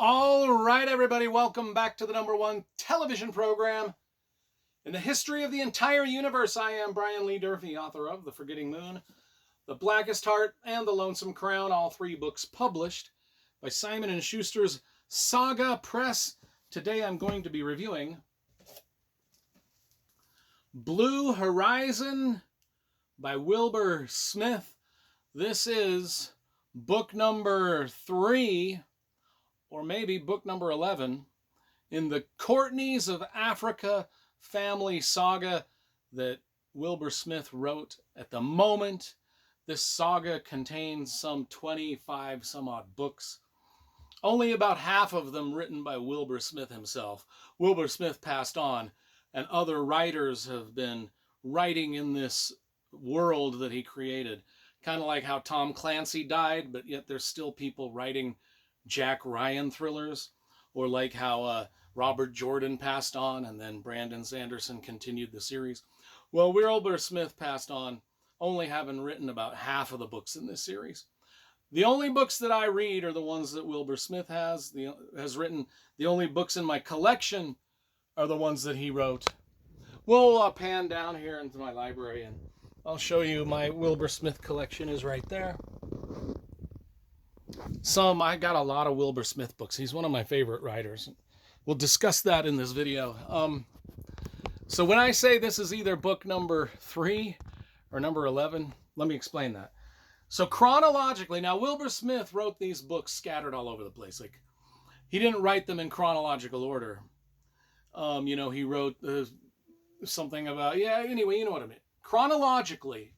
All right, everybody, welcome back to the #1 television program in the history of the entire universe. I am Brian Lee Durfee, author of The Forgetting Moon, The Blackest Heart, and The Lonesome Crown, all three books published by Simon & Schuster's Saga Press. Today I'm going to be reviewing Blue Horizon by Wilbur Smith. This is book number 3, or maybe book number 11, in the Courtneys of Africa family saga that Wilbur Smith wrote. At the moment, this saga contains some 25 some odd books, only about half of them written by Wilbur Smith himself. Wilbur Smith passed on, and other writers have been writing in this world that he created. Kind of like how Tom Clancy died, but yet there's still people writing Jack Ryan thrillers, or like how Robert Jordan passed on and then Brandon Sanderson continued the series. Well, Wilbur Smith passed on, only having written about half of the books in this series. The only books that I read are the ones that Wilbur Smith has written. The only books in my collection are the ones that he wrote. We'll pan down here into my library and I'll show you my Wilbur Smith collection is right there. I got a lot of Wilbur Smith books. He's one of my favorite writers. We'll discuss that in this video. So when I say this is either book number 3 or number 11, let me explain that. So chronologically, now Wilbur Smith wrote these books scattered all over the place. Like, he didn't write them in chronological order. He wrote something about, anyway, you know what I mean. Chronologically,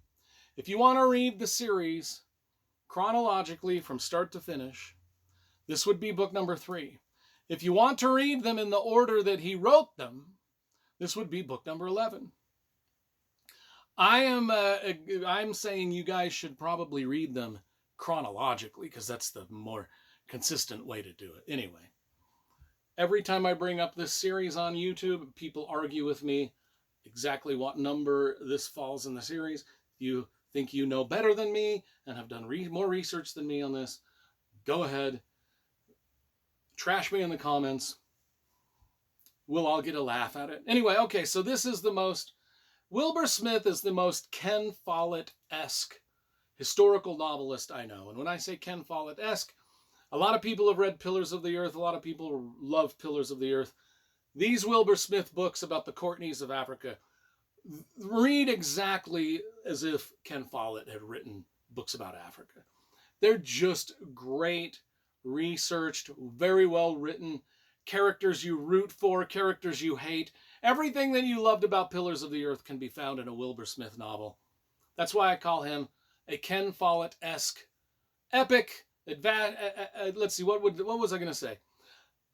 if you want to read the series chronologically from start to finish, this would be book number 3. If you want to read them in the order that he wrote them, this would be book number 11. I'm saying you guys should probably read them chronologically because that's the more consistent way to do it. Anyway, every time I bring up this series on YouTube, people argue with me exactly what number this falls in the series. You think you know better than me and have done more research than me on this, go ahead, trash me in the comments. We'll all get a laugh at it. Anyway, okay, so this is Wilbur Smith is the most Ken Follett-esque historical novelist I know. And when I say Ken Follett-esque, a lot of people have read Pillars of the Earth. A lot of people love Pillars of the Earth. These Wilbur Smith books about the Courtneys of Africa read exactly as if Ken Follett had written books about Africa. They're just great, researched, very well written, characters you root for, characters you hate. Everything that you loved about Pillars of the Earth can be found in a Wilbur Smith novel. That's why I call him a Ken Follett-esque epic. Let's see, what was I going to say?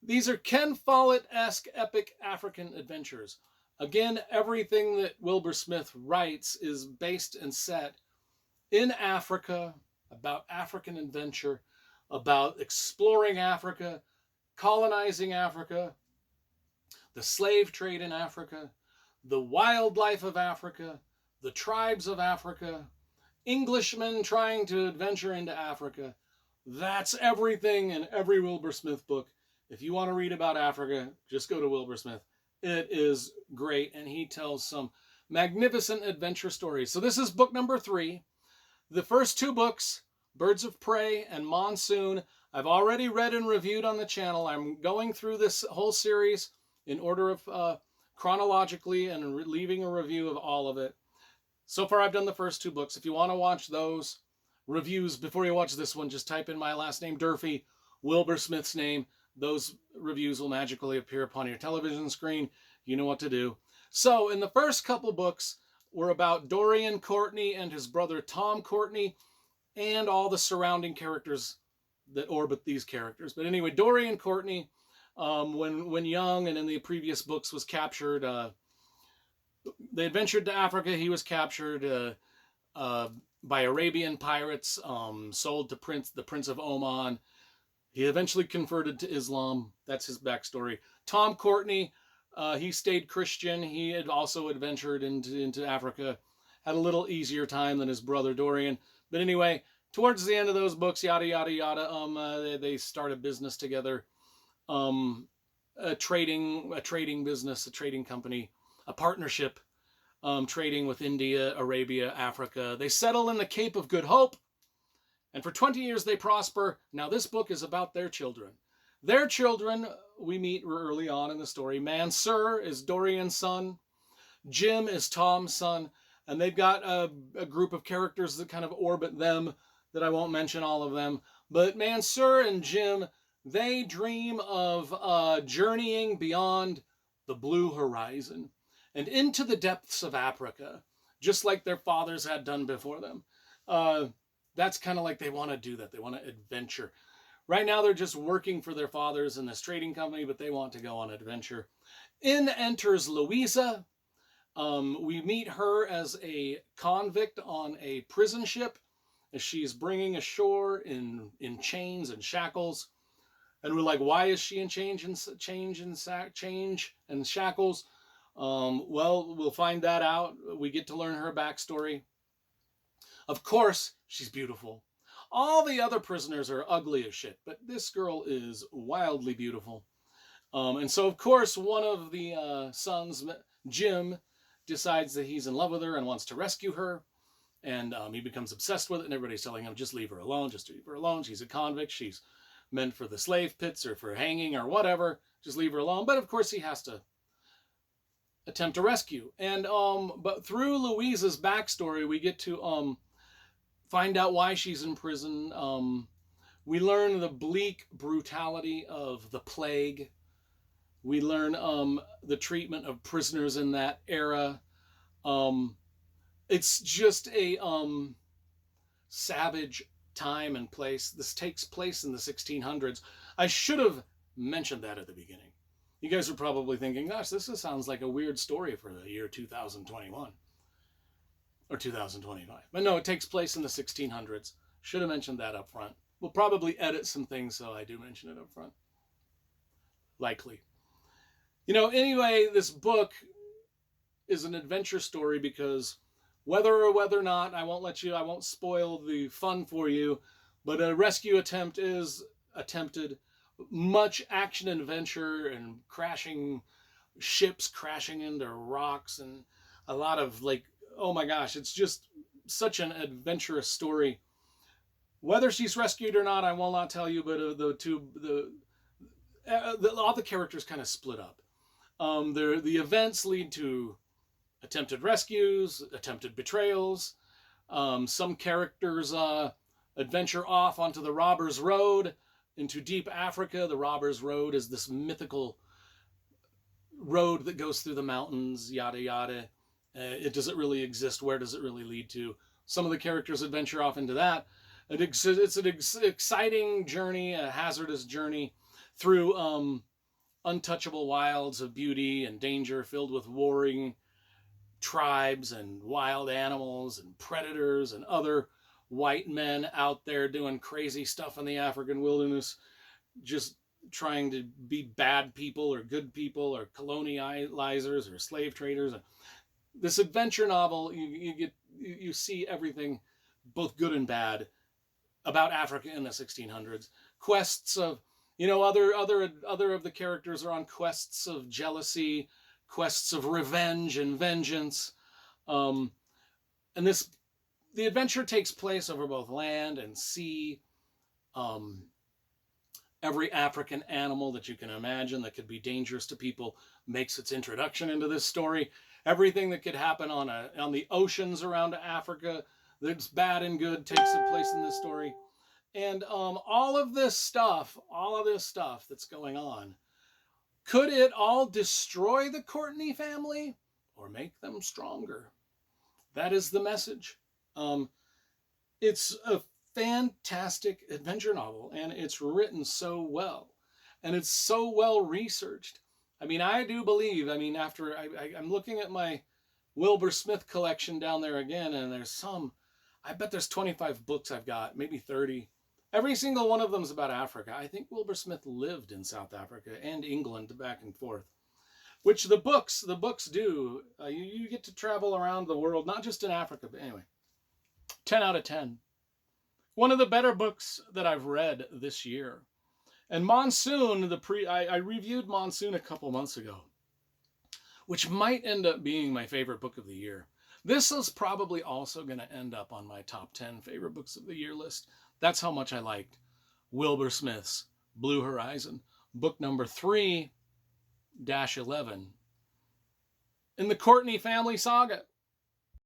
These are Ken Follett-esque epic African adventures. Again, everything that Wilbur Smith writes is based and set in Africa, about African adventure, about exploring Africa, colonizing Africa, the slave trade in Africa, the wildlife of Africa, the tribes of Africa, Englishmen trying to adventure into Africa. That's everything in every Wilbur Smith book. If you want to read about Africa, just go to Wilbur Smith. It is great, and he tells some magnificent adventure stories. So this is book number 3. The first 2 books, Birds of Prey and Monsoon, I've already read and reviewed on the channel. I'm going through this whole series in order of chronologically and leaving a review of all of it. So far, I've done the first 2 books. If you want to watch those reviews before you watch this one, just type in my last name, Durfee, Wilbur Smith's name. Those reviews will magically appear upon your television screen. You know what to do. So in the first couple books were about Dorian Courtney and his brother Tom Courtney and all the surrounding characters that orbit these characters. But anyway, Dorian Courtney, when young and in the previous books, was captured. They adventured to Africa. He was captured by Arabian pirates, sold to the Prince of Oman. He eventually converted to Islam. That's his backstory. Tom Courtney, he stayed Christian. He had also adventured into Africa. Had a little easier time than his brother Dorian. But anyway, towards the end of those books, yada, yada, yada, they start a business together. a trading business, a trading company, a partnership, trading with India, Arabia, Africa. They settle in the Cape of Good Hope, and for 20 years they prosper. Now this book is about their children. Their children, we meet early on in the story. Mansur is Dorian's son. Jim is Tom's son. And they've got a group of characters that kind of orbit them that I won't mention all of them. But Mansur and Jim, they dream of journeying beyond the blue horizon and into the depths of Africa, just like their fathers had done before them. That's kind of like they want to do that. They want to adventure. Right now, they're just working for their fathers in this trading company, but they want to go on adventure. In enters Louisa. We meet her as a convict on a prison ship as she's bringing ashore in chains and shackles. And we're like, why is she in chains and shackles? Well, we'll find that out. We get to learn her backstory. Of course, she's beautiful. All the other prisoners are ugly as shit, but this girl is wildly beautiful. And so, of course, one of the sons, Jim, decides that he's in love with her and wants to rescue her. And he becomes obsessed with it, and everybody's telling him, just leave her alone, just leave her alone. She's a convict. She's meant for the slave pits or for hanging or whatever. Just leave her alone. But, of course, he has to attempt to rescue. And but through Louisa's backstory, we get to find out why she's in prison. We learn the bleak brutality of the plague. We learn the treatment of prisoners in that era. It's just a savage time and place. This takes place in the 1600s. I should have mentioned that at the beginning. You guys are probably thinking, gosh, this sounds like a weird story for the year 2021 or 2025. But no, it takes place in the 1600s. Should have mentioned that up front. We'll probably edit some things so I do mention it up front. Likely. Anyway, this book is an adventure story because whether or not, I won't spoil the fun for you, but a rescue attempt is attempted. Much action adventure and ships crashing into rocks, and a lot of oh my gosh, it's just such an adventurous story. Whether she's rescued or not, I will not tell you, but all the characters kind of split up. The events lead to attempted rescues, attempted betrayals. Some characters adventure off onto the Robbers Road into deep Africa. The Robbers Road is this mythical road that goes through the mountains, yada yada. Does it really exist? Where does it really lead to? Some of the characters adventure off into that. It's an exciting journey, a hazardous journey through untouchable wilds of beauty and danger, filled with warring tribes and wild animals and predators and other white men out there doing crazy stuff in the African wilderness, just trying to be bad people or good people or colonizers or slave traders. This adventure novel, you see everything, both good and bad, about Africa in the 1600s. Quests of, other of the characters are on quests of jealousy, quests of revenge and vengeance. And the adventure takes place over both land and sea. Every African animal that you can imagine that could be dangerous to people makes its introduction into this story. Everything that could happen on the oceans around Africa that's bad and good takes place in this story. And all of this stuff that's going on, could it all destroy the Courtney family or make them stronger? That is the message. It's a fantastic adventure novel, and it's written so well, and it's so well researched. I do believe, after I'm looking at my Wilbur Smith collection down there again, and I bet there's 25 books I've got, maybe 30. Every single one of them is about Africa. I think Wilbur Smith lived in South Africa and England back and forth, which the books do. You get to travel around the world, not just in Africa, but anyway. 10 out of 10. One of the better books that I've read this year. And Monsoon, I reviewed Monsoon a couple months ago, which might end up being my favorite book of the year. This is probably also going to end up on my top 10 favorite books of the year list. That's how much I liked Wilbur Smith's Blue Horizon, book number 3-11 in the Courtney family saga.